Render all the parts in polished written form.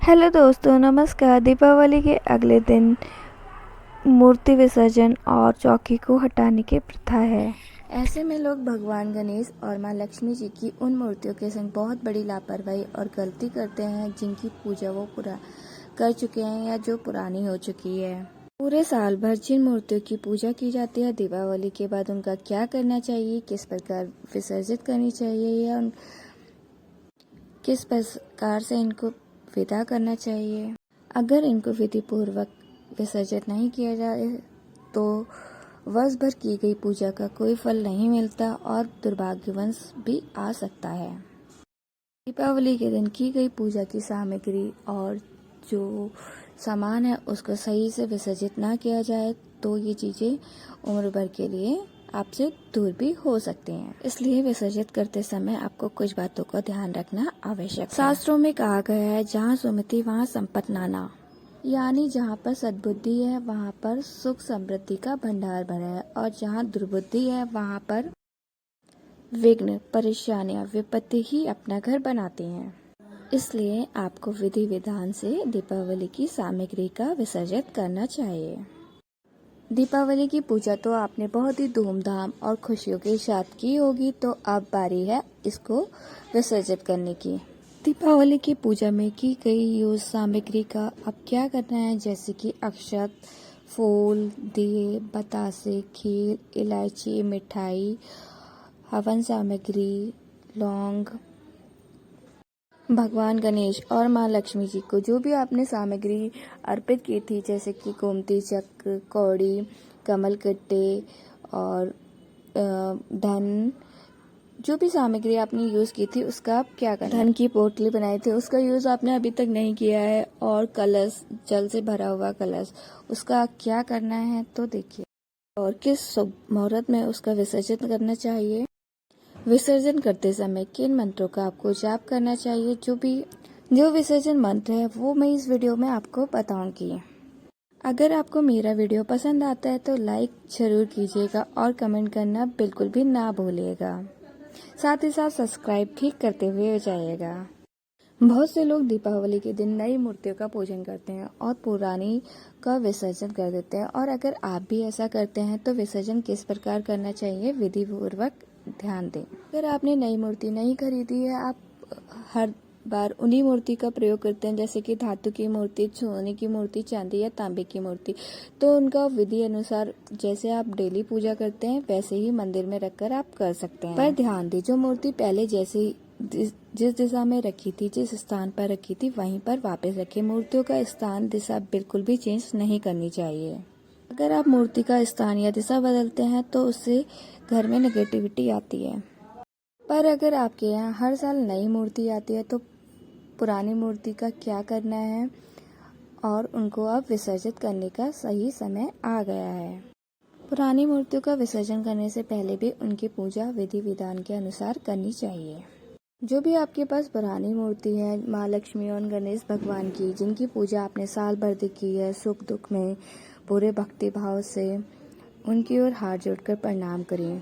Hello दोस्तों, नमस्कार। दीपावली के अगले दिन मूर्ति विसर्जन और चौकी को हटाने की प्रथा है। ऐसे में लोग भगवान गणेश और माँ लक्ष्मी जी की उन मूर्तियों के संग बहुत बड़ी लापरवाही और गलती करते हैं जिनकी पूजा वो पूरा कर चुके हैं या जो पुरानी हो चुकी है। पूरे साल भर जिन मूर्तियों की पूजा की जाती है, दीपावली के बाद उनका क्या करना चाहिए, किस प्रकार विसर्जित करनी चाहिए या किस प्रकार से इनको विदा करना चाहिए। अगर इनको विधि पूर्वक विसर्जित नहीं किया जाए तो वर्ष भर की गई पूजा का कोई फल नहीं मिलता और दुर्भाग्यवश भी आ सकता है। दीपावली के दिन की गई पूजा की सामग्री और जो सामान है उसको सही से विसर्जित ना किया जाए तो ये चीज़ें उम्र भर के लिए आपसे दूर भी हो सकते हैं। इसलिए विसर्जित करते समय आपको कुछ बातों का ध्यान रखना आवश्यक है। शास्त्रों में कहा गया है, जहाँ सुमति वहाँ संपत्ति नाना, यानी जहाँ पर सद्बुद्धि है वहाँ पर सुख समृद्धि का भंडार भरा है और जहाँ दुर्बुद्धि है वहाँ पर विघ्न, परेशानियां, विपत्ति ही अपना घर बनाती हैं। इसलिए आपको विधि विधान से दीपावली की सामग्री का विसर्जित करना चाहिए। दीपावली की पूजा तो आपने बहुत ही धूमधाम और खुशियों के साथ की होगी, तो अब बारी है इसको विसर्जित करने की। दीपावली की पूजा में की गई यूज सामग्री का अब क्या करना है, जैसे कि अक्षत, फूल, दिए, बतासे, खीर, इलायची, मिठाई, हवन सामग्री, लौंग, भगवान गणेश और माँ लक्ष्मी जी को जो भी आपने सामग्री अर्पित की थी, जैसे कि गोमती चक्र, कौड़ी, कमल कट्टे और धन, जो भी सामग्री आपने यूज़ की थी उसका आप क्या करना है। धन की पोटली बनाई थी उसका यूज़ आपने अभी तक नहीं किया है, और कलश, जल से भरा हुआ कलश, उसका क्या करना है तो देखिए। और किस शुभ मुहूर्त में उसका विसर्जन करना चाहिए। विसर्जन करते समय किन मंत्रों का आपको जाप करना चाहिए, जो विसर्जन मंत्र है वो मैं इस वीडियो में आपको बताऊंगी। अगर आपको मेरा वीडियो पसंद आता है तो लाइक जरूर कीजिएगा और कमेंट करना बिल्कुल भी ना भूलिएगा। साथ ही साथ सब्सक्राइब भी करते हुए जाइएगा। बहुत से लोग दीपावली के दिन नई मूर्तियों का पूजन करते हैं और पुरानी का विसर्जन कर देते हैं, और अगर आप भी ऐसा करते हैं तो विसर्जन किस प्रकार करना चाहिए विधि पूर्वक ध्यान दें। अगर आपने नई मूर्ति नहीं खरीदी है, आप हर बार उन्हीं मूर्ति का प्रयोग करते हैं, जैसे कि धातु की मूर्ति, सोने की मूर्ति, चांदी या तांबे की मूर्ति, तो उनका विधि अनुसार जैसे आप डेली पूजा करते हैं वैसे ही मंदिर में रखकर आप कर सकते हैं। पर ध्यान दें, जो मूर्ति पहले जैसे जिस दिशा में रखी थी, जिस स्थान पर रखी थी वहीं पर वापस रखें। मूर्तियों का स्थान, दिशा बिल्कुल भी चेंज नहीं करनी चाहिए। अगर आप मूर्ति का स्थान या दिशा बदलते हैं तो उससे घर में नेगेटिविटी आती है। पर अगर आपके यहाँ हर साल नई मूर्ति आती है तो पुरानी मूर्ति का क्या करना है, और उनको अब विसर्जित करने का सही समय आ गया है। पुरानी मूर्तियों का विसर्जन करने से पहले भी उनकी पूजा विधि विधान के अनुसार करनी चाहिए। जो भी आपके पास पुरानी मूर्ति है माँ लक्ष्मी और गणेश भगवान की, जिनकी पूजा आपने साल भर की है, सुख दुख में पूरे भक्ति भाव से उनकी ओर हाथ जोड़कर प्रणाम करें।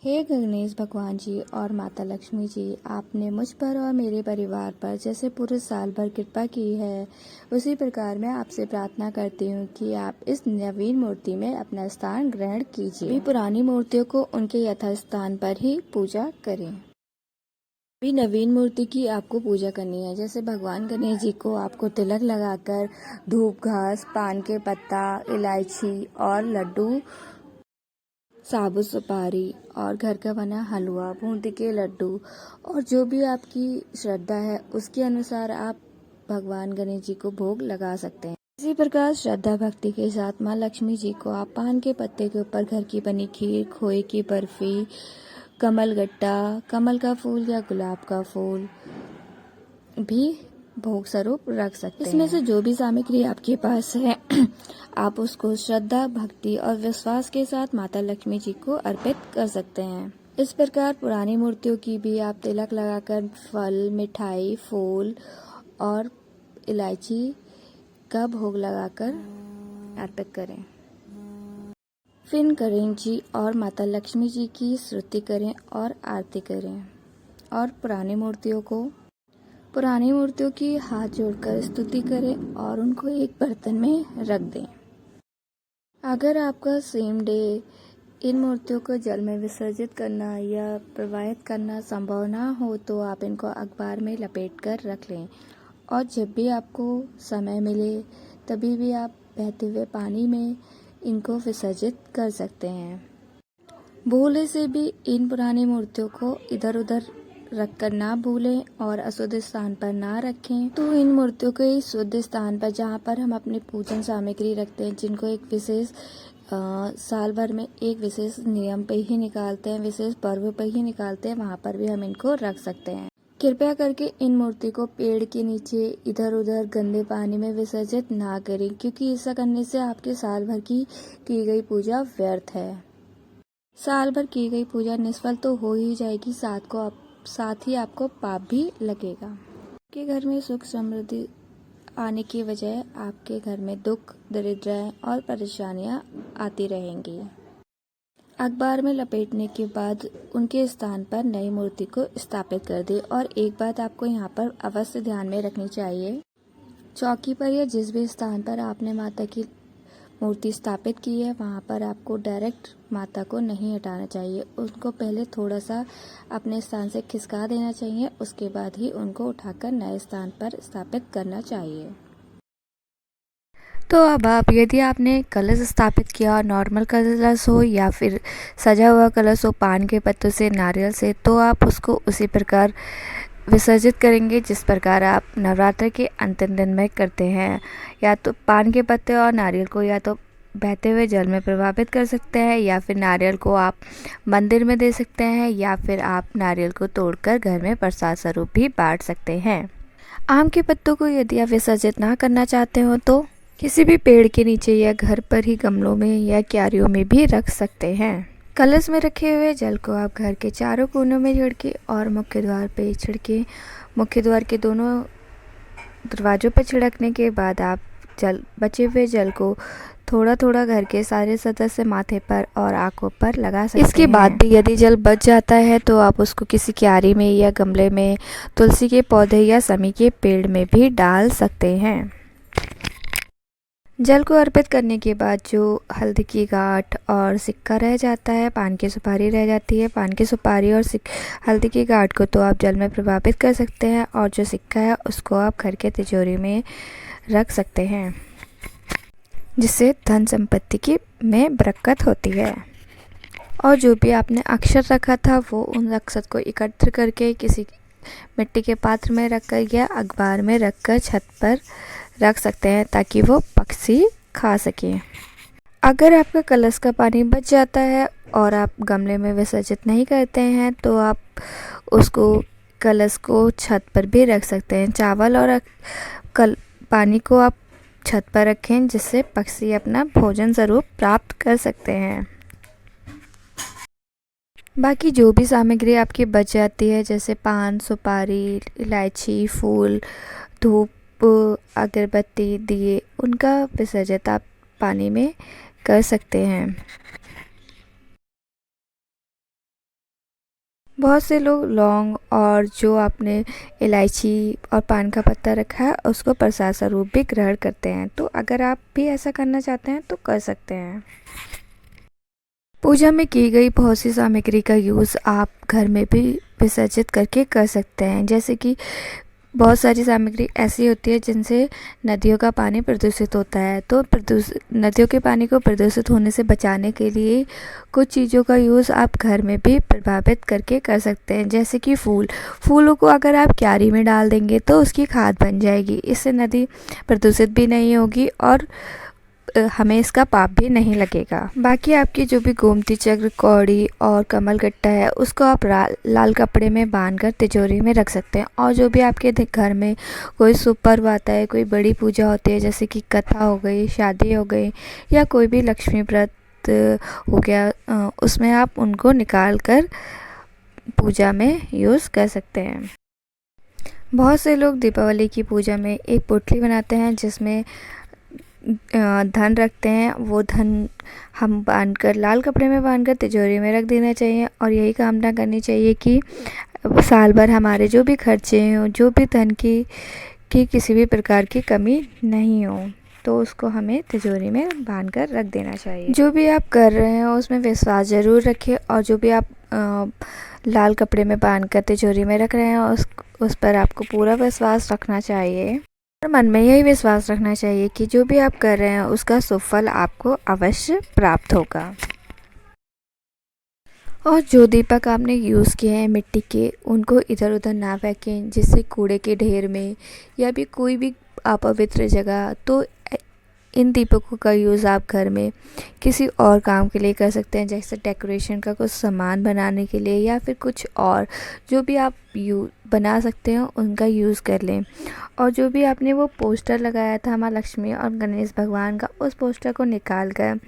हे गणेश भगवान जी और माता लक्ष्मी जी, आपने मुझ पर और मेरे परिवार पर जैसे पूरे साल भर कृपा की है, उसी प्रकार मैं आपसे प्रार्थना करती हूँ कि आप इस नवीन मूर्ति में अपना स्थान ग्रहण कीजिए। पुरानी मूर्तियों को उनके यथास्थान पर ही पूजा करें। भी नवीन मूर्ति की आपको पूजा करनी है, जैसे भगवान गणेश जी को आपको तिलक लगाकर धूप, घास, पान के पत्ता, इलायची और लड्डू, साबुत सुपारी और घर का बना हलवा, बूंदी के लड्डू और जो भी आपकी श्रद्धा है उसके अनुसार आप भगवान गणेश जी को भोग लगा सकते हैं। इसी प्रकार श्रद्धा भक्ति के साथ माँ लक्ष्मी जी को आप पान के पत्ते के ऊपर घर की बनी खीर, खोए की बर्फी, कमल गट्टा, कमल का फूल या गुलाब का फूल भी भोग स्वरूप रख सकते हैं। इसमें से जो भी सामग्री आपके पास है आप उसको श्रद्धा, भक्ति और विश्वास के साथ माता लक्ष्मी जी को अर्पित कर सकते हैं। इस प्रकार पुरानी मूर्तियों की भी आप तिलक लगाकर फल, मिठाई, फूल और इलायची का भोग लगाकर अर्पित करें। फिर गणेश जी और माता लक्ष्मी जी की स्तुति करें और आरती करें, और पुरानी मूर्तियों को पुरानी मूर्तियों की हाथ जोड़कर स्तुति करें और उनको एक बर्तन में रख दें। अगर आपका सेम डे इन मूर्तियों को जल में विसर्जित करना या प्रवाहित करना संभव ना हो तो आप इनको अखबार में लपेट कर रख लें और जब भी आपको समय मिले तभी भी आप बहते हुए पानी में इनको विसर्जित कर सकते हैं। भूले से भी इन पुरानी मूर्तियों को इधर उधर रखकर ना भूलें और अशुद्ध स्थान पर ना रखें। तो इन मूर्तियों को एक शुद्ध स्थान पर, जहाँ पर हम अपनी पूजन सामग्री रखते हैं, जिनको एक विशेष साल भर में एक विशेष नियम पे ही निकालते हैं, विशेष पर्व पे ही निकालते हैं, वहाँ पर भी हम इनको रख सकते हैं। कृपया करके इन मूर्ति को पेड़ के नीचे इधर उधर गंदे पानी में विसर्जित ना करें, क्योंकि ऐसा करने से आपके साल भर की गई पूजा व्यर्थ है। साल भर की गई पूजा निष्फल तो हो ही जाएगी, साथ ही आपको पाप भी लगेगा। आपके घर में सुख समृद्धि आने की बजाय आपके घर में दुख, दरिद्रताएं और परेशानियां आती रहेंगी। अखबार में लपेटने के बाद उनके स्थान पर नई मूर्ति को स्थापित कर दें। और एक बात आपको यहाँ पर अवश्य ध्यान में रखनी चाहिए, चौकी पर या जिस भी स्थान पर आपने माता की मूर्ति स्थापित की है वहाँ पर आपको डायरेक्ट माता को नहीं हटाना चाहिए, उनको पहले थोड़ा सा अपने स्थान से खिसका देना चाहिए, उसके बाद ही उनको उठाकर नए स्थान पर स्थापित करना चाहिए। तो अब यदि आपने कलश स्थापित किया, नॉर्मल कलश हो या फिर सजा हुआ कलश हो पान के पत्तों से, नारियल से, तो आप उसको उसी प्रकार विसर्जित करेंगे जिस प्रकार आप नवरात्र के अंतिम दिन में करते हैं। या तो पान के पत्ते और नारियल को या तो बहते हुए जल में प्रभावित कर सकते हैं, या फिर नारियल को आप मंदिर में दे सकते हैं, या फिर आप नारियल को तोड़कर घर में प्रसाद स्वरूप भी बांट सकते हैं। आम के पत्तों को यदि आप विसर्जित ना करना चाहते हो तो किसी भी पेड़ के नीचे या घर पर ही गमलों में या क्यारियों में भी रख सकते हैं। कलश में रखे हुए जल को आप घर के चारों कोनों में छिड़के और मुख्य द्वार पे छिड़के। मुख्य द्वार के दोनों दरवाजों पर छिड़कने के बाद आप बचे हुए जल को थोड़ा थोड़ा घर के सारे सदस्य माथे पर और आंखों पर लगा सकते हैं। इसके बाद भी यदि जल बच जाता है तो आप उसको किसी क्यारी में या गमले में, तुलसी के पौधे या समी के पेड़ में भी डाल सकते हैं। जल को अर्पित करने के बाद जो हल्दी की गांठ और सिक्का रह जाता है, पान की सुपारी रह जाती है, पान की सुपारी और हल्दी की गांठ को तो आप जल में प्रभावित कर सकते हैं और जो सिक्का है उसको आप घर के तिजोरी में रख सकते हैं, जिससे धन संपत्ति की में बरकत होती है। और जो भी आपने अक्षर रखा था वो उन अक्षर को एकत्र करके किसी मिट्टी के पात्र में रखकर या अखबार में रखकर छत पर रख सकते हैं ताकि वो पक्षी खा सकें। अगर आपका कलश का पानी बच जाता है और आप गमले में विसर्जित नहीं करते हैं तो आप उसको कलश को छत पर भी रख सकते हैं। चावल और पानी को आप छत पर रखें जिससे पक्षी अपना भोजन स्वरूप प्राप्त कर सकते हैं। बाकी जो भी सामग्री आपकी बच जाती है जैसे पान, सुपारी, इलायची, फूल, धूप, अगरबत्ती, दिए, उनका विसर्जित आप पानी में कर सकते हैं। बहुत से लोग लौंग और जो आपने इलायची और पान का पत्ता रखा है उसको प्रसाद स्वरूप भी ग्रहण करते हैं। तो अगर आप भी ऐसा करना चाहते हैं तो कर सकते हैं। पूजा में की गई बहुत सी सामग्री का यूज़ आप घर में भी विसर्जित करके कर सकते हैं। जैसे कि बहुत सारी सामग्री ऐसी होती है जिनसे नदियों का पानी प्रदूषित होता है, तो नदियों के पानी को प्रदूषित होने से बचाने के लिए कुछ चीज़ों का यूज़ आप घर में भी प्रभावित करके कर सकते हैं। जैसे कि फूलों को अगर आप क्यारी में डाल देंगे तो उसकी खाद बन जाएगी, इससे नदी प्रदूषित भी नहीं होगी और हमें इसका पाप भी नहीं लगेगा। बाकी आपकी जो भी गोमती चक्र, कौड़ी और कमल गट्टा है उसको आप लाल कपड़े में बांधकर तिजोरी में रख सकते हैं। और जो भी आपके घर में कोई शुभ पर्व आता है, कोई बड़ी पूजा होती है जैसे कि कथा हो गई, शादी हो गई या कोई भी लक्ष्मी व्रत हो गया, उसमें आप उनको निकाल कर पूजा में यूज़ कर सकते हैं। बहुत से लोग दीपावली की पूजा में एक पोटली बनाते हैं जिसमें धन रखते हैं। वो धन हम बांधकर लाल कपड़े में बांधकर तिजोरी में रख देना चाहिए और यही कामना करनी चाहिए कि साल भर हमारे जो भी खर्चे हों, जो भी धन की किसी भी प्रकार की कमी नहीं हो, तो उसको हमें तिजोरी में बांध कर रख देना चाहिए। जो भी आप कर रहे हैं उसमें विश्वास ज़रूर रखिए, और जो भी आप लाल कपड़े में बांध कर तिजोरी में रख रहे हैं उस पर आपको पूरा विश्वास रखना चाहिए, और मन में यही विश्वास रखना चाहिए कि जो भी आप कर रहे हैं उसका सुफल आपको अवश्य प्राप्त होगा। और जो दीपक आपने यूज़ किए हैं मिट्टी के, उनको इधर उधर ना फेंकें, जिससे कूड़े के ढेर में या भी कोई भी अपवित्र जगह। तो इन दीपकों का यूज़ आप घर में किसी और काम के लिए कर सकते हैं, जैसे डेकोरेशन का कुछ सामान बनाने के लिए, या फिर कुछ और जो भी आप बना सकते हैं उनका यूज़ कर लें। और जो भी आपने वो पोस्टर लगाया था माँ लक्ष्मी और गणेश भगवान का, उस पोस्टर को निकाल कर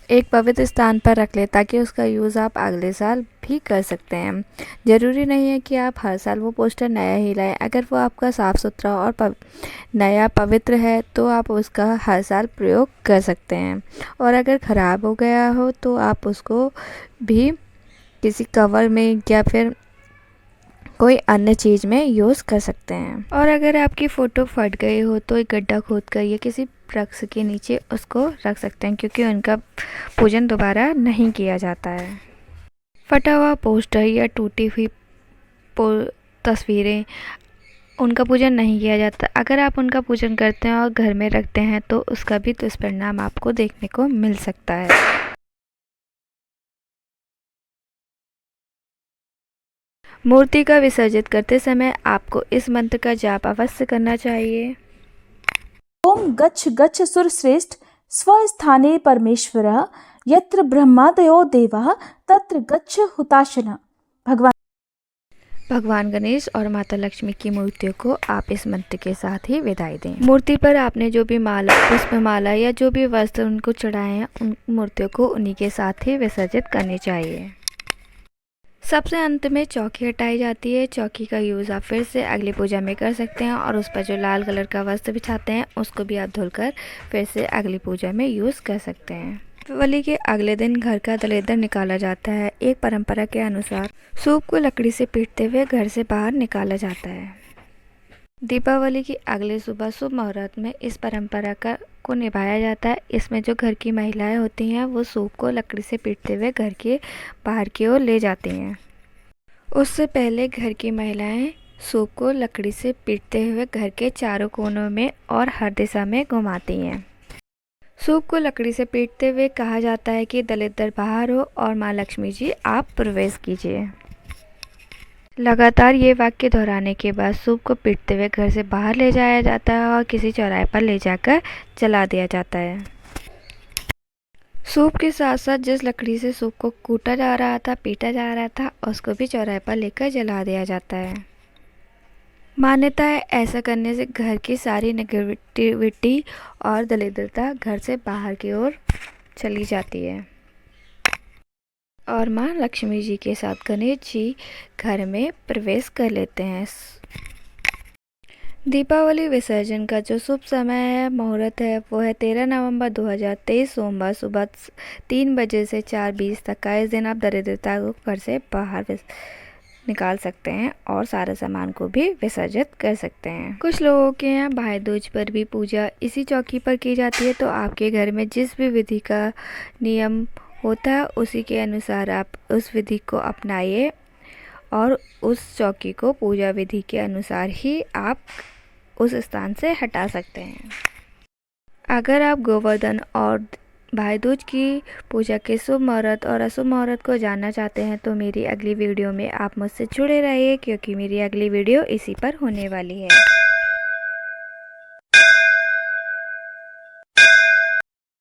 एक पवित्र स्थान पर रख लें, ताकि उसका यूज़ आप अगले साल भी कर सकते हैं। ज़रूरी नहीं है कि आप हर साल वो पोस्टर नया ही लाएं। अगर वो आपका साफ़ सुथरा और नया पवित्र है तो आप उसका हर साल प्रयोग कर सकते हैं। और अगर ख़राब हो गया हो तो आप उसको भी किसी कवर में या फिर कोई अन्य चीज़ में यूज़ कर सकते हैं। और अगर आपकी फ़ोटो फट गई हो तो एक गड्ढा खोद कर या किसी वृक्ष के नीचे उसको रख सकते हैं, क्योंकि उनका पूजन दोबारा नहीं किया जाता है। फटा हुआ पोस्टर या टूटी हुई तस्वीरें, उनका पूजन नहीं किया जाता। अगर आप उनका पूजन करते हैं और घर में रखते हैं तो उसका भी दुष्परिणाम आपको देखने को मिल सकता है। मूर्ति का विसर्जित करते समय आपको इस मंत्र का जाप अवश्य करना चाहिए। ओम गच्छ गच्छ सुरश्रेष्ठ स्वस्थाने परमेश्वरः यत्र ब्रह्मादयो देवाः तत्र गच्छ हुताशनः। भगवान गणेश और माता लक्ष्मी की मूर्तियों को आप इस मंत्र के साथ ही विदाई दें। मूर्ति पर आपने जो भी माला, पुष्पमाला या जो भी वस्त्र उनको चढ़ाए हैं, उन मूर्तियों को उन्हीं के साथ ही विसर्जित करनी चाहिए। सबसे अंत में चौकी हटाई जाती है। चौकी का यूज़ आप फिर से अगली पूजा में कर सकते हैं, और उस पर जो लाल कलर का वस्त्र बिछाते हैं उसको भी आप धुलकर फिर से अगली पूजा में यूज़ कर सकते हैं। दीपावली के अगले दिन घर का दलिद्र निकाला जाता है। एक परंपरा के अनुसार सूप को लकड़ी से पीटते हुए घर से बाहर निकाला जाता है। दीपावली की अगली सुबह शुभ मुहूर्त में इस परंपरा को निभाया जाता है। इसमें जो घर की महिलाएं होती हैं वो सूप को लकड़ी से पीटते हुए घर के बाहर की ओर ले जाती हैं। उससे पहले घर की महिलाएं सूप को लकड़ी से पीटते हुए घर के चारों कोनों में और हर दिशा में घुमाती हैं। सूप को लकड़ी से पीटते हुए कहा जाता है कि दलिद्र बाहर हो और माँ लक्ष्मी जी आप प्रवेश कीजिए। लगातार ये वाक्य दोहराने के बाद सूप को पीटते हुए घर से बाहर ले जाया जाता है और किसी चौराहे पर ले जाकर जला दिया जाता है। सूप के साथ साथ जिस लकड़ी से सूप को कूटा जा रहा था, पीटा जा रहा था, उसको भी चौराहे पर लेकर जला दिया जाता है। मान्यता है ऐसा करने से घर की सारी नेगेटिविटी और दरिद्रता घर से बाहर की ओर चली जाती है, और माँ लक्ष्मी जी के साथ गणेश जी घर में प्रवेश कर लेते हैं। दीपावली विसर्जन का जो शुभ समय है, मुहूर्त है, वो है 13 नवंबर 2023 सोमवार सुबह 3 बजे से 4:20 तक का। इस दिन आप दरिद्रता को घर से बाहर निकाल सकते हैं और सारे सामान को भी विसर्जित कर सकते हैं। कुछ लोगों के यहाँ भाई दूज पर भी पूजा इसी चौकी पर की जाती है। तो आपके घर में जिस भी विधि का नियम होता है उसी के अनुसार आप उस विधि को अपनाइए, और उस चौकी को पूजा विधि के अनुसार ही आप उस स्थान से हटा सकते हैं। अगर आप गोवर्धन और भाई दूज की पूजा के शुभ मुहूर्त और अशुभ मुहूर्त को जानना चाहते हैं तो मेरी अगली वीडियो में आप मुझसे जुड़े रहिए, क्योंकि मेरी अगली वीडियो इसी पर होने वाली है।